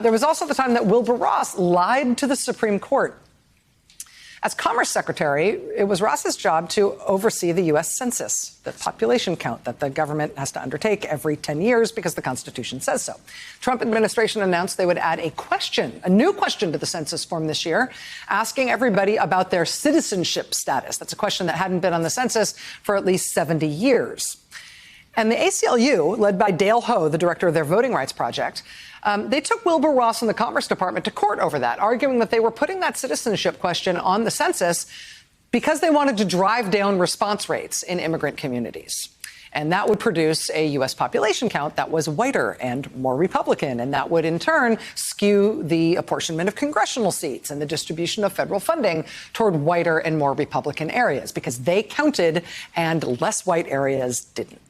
There was also the time that Wilbur Ross lied to the Supreme Court. As Commerce Secretary, it was Ross's job to oversee the U.S. Census, the population count that the government has to undertake every 10 years because the Constitution says so. Trump administration announced they would add a new question to the census form this year, asking everybody about their citizenship status. That's a question that hadn't been on the census for at least 70 years. And the ACLU, led by Dale Ho, the director of their Voting Rights Project, they took Wilbur Ross and the Commerce Department to court over that, arguing that they were putting that citizenship question on the census because they wanted to drive down response rates in immigrant communities. And that would produce a U.S. population count that was whiter and more Republican, and that would in turn skew the apportionment of congressional seats and the distribution of federal funding toward whiter and more Republican areas because they counted and less white areas didn't.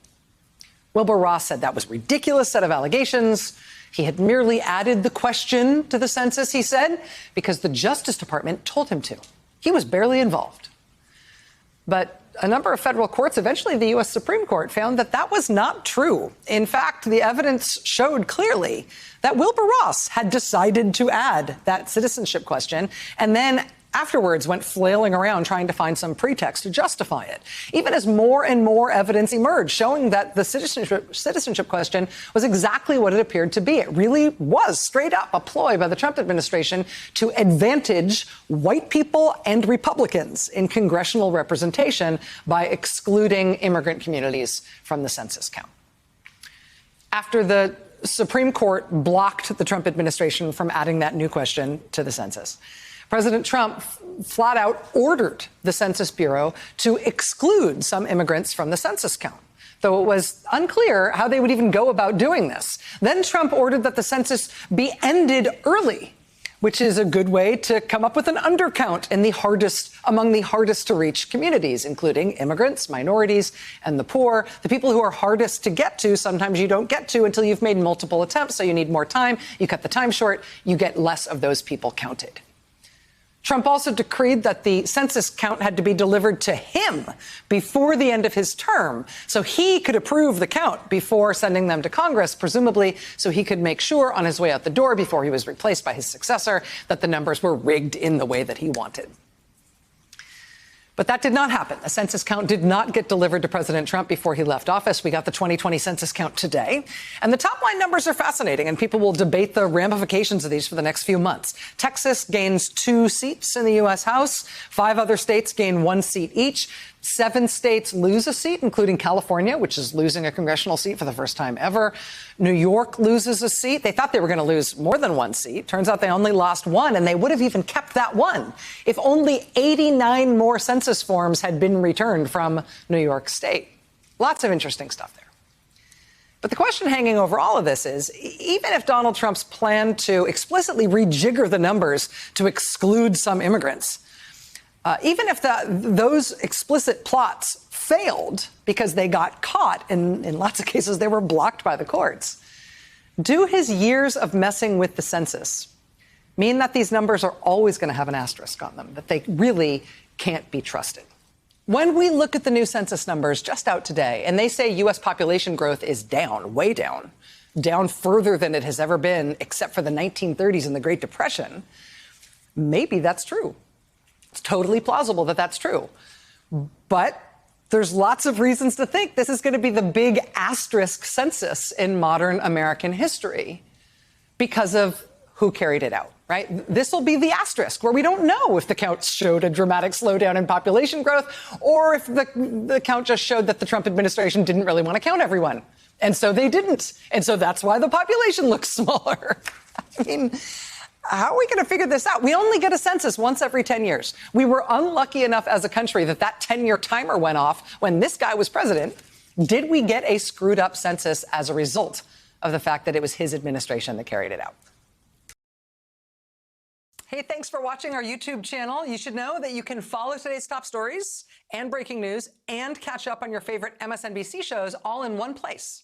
Wilbur Ross said that was a ridiculous set of allegations. He had merely added the question to the census, he said, because the Justice Department told him to. He was barely involved. But a number of federal courts, eventually the U.S. Supreme Court, found that that was not true. In fact, the evidence showed clearly that Wilbur Ross had decided to add that citizenship question and then afterwards went flailing around trying to find some pretext to justify it, even as more and more evidence emerged showing that the citizenship question was exactly what it appeared to be. It really was straight up a ploy by the Trump administration to advantage white people and Republicans in congressional representation by excluding immigrant communities from the census count. After the Supreme Court blocked the Trump administration from adding that new question to the census, President Trump flat out ordered the Census Bureau to exclude some immigrants from the census count, though it was unclear how they would even go about doing this. Then Trump ordered that the census be ended early, which is a good way to come up with an undercount in among the hardest to reach communities, including immigrants, minorities, and the poor. The people who are hardest to get to, sometimes you don't get to until you've made multiple attempts, so you need more time. You cut the time short, you get less of those people counted. Trump also decreed that the census count had to be delivered to him before the end of his term, so he could approve the count before sending them to Congress, presumably so he could make sure on his way out the door before he was replaced by his successor that the numbers were rigged in the way that he wanted. But that did not happen. A census count did not get delivered to President Trump before he left office. We got the 2020 census count today. And the top line numbers are fascinating, and people will debate the ramifications of these for the next few months. Texas gains 2 seats in the U.S. House. 5 other states gain 1 seat each. 7 states lose a seat, including California, which is losing a congressional seat for the first time ever. New York loses a seat. They thought they were going to lose more than 1 seat. Turns out they only lost 1, and they would have even kept that 1 if only 89 more census forms had been returned from New York State. Lots of interesting stuff there. But the question hanging over all of this is, even if Donald Trump's plan to explicitly rejigger the numbers to exclude some immigrants, even if those explicit plots failed because they got caught, in lots of cases they were blocked by the courts, do his years of messing with the census mean that these numbers are always going to have an asterisk on them, that they really can't be trusted? When we look at the new census numbers just out today, and they say U.S. population growth is down, way down, down further than it has ever been, except for the 1930s and the Great Depression, maybe that's true. It's totally plausible that that's true. But there's lots of reasons to think this is going to be the big asterisk census in modern American history because of who carried it out, right? This will be the asterisk where we don't know if the count showed a dramatic slowdown in population growth or if the count just showed that the Trump administration didn't really want to count everyone. And so they didn't. And so that's why the population looks smaller. I mean, how are we going to figure this out? We only get a census once every 10 years. We were unlucky enough as a country that 10-year timer went off when this guy was president. Did we get a screwed up census as a result of the fact that it was his administration that carried it out? Hey, thanks for watching our YouTube channel. You should know that you can follow today's top stories and breaking news and catch up on your favorite MSNBC shows all in one place.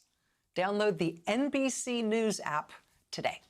Download the NBC News app today.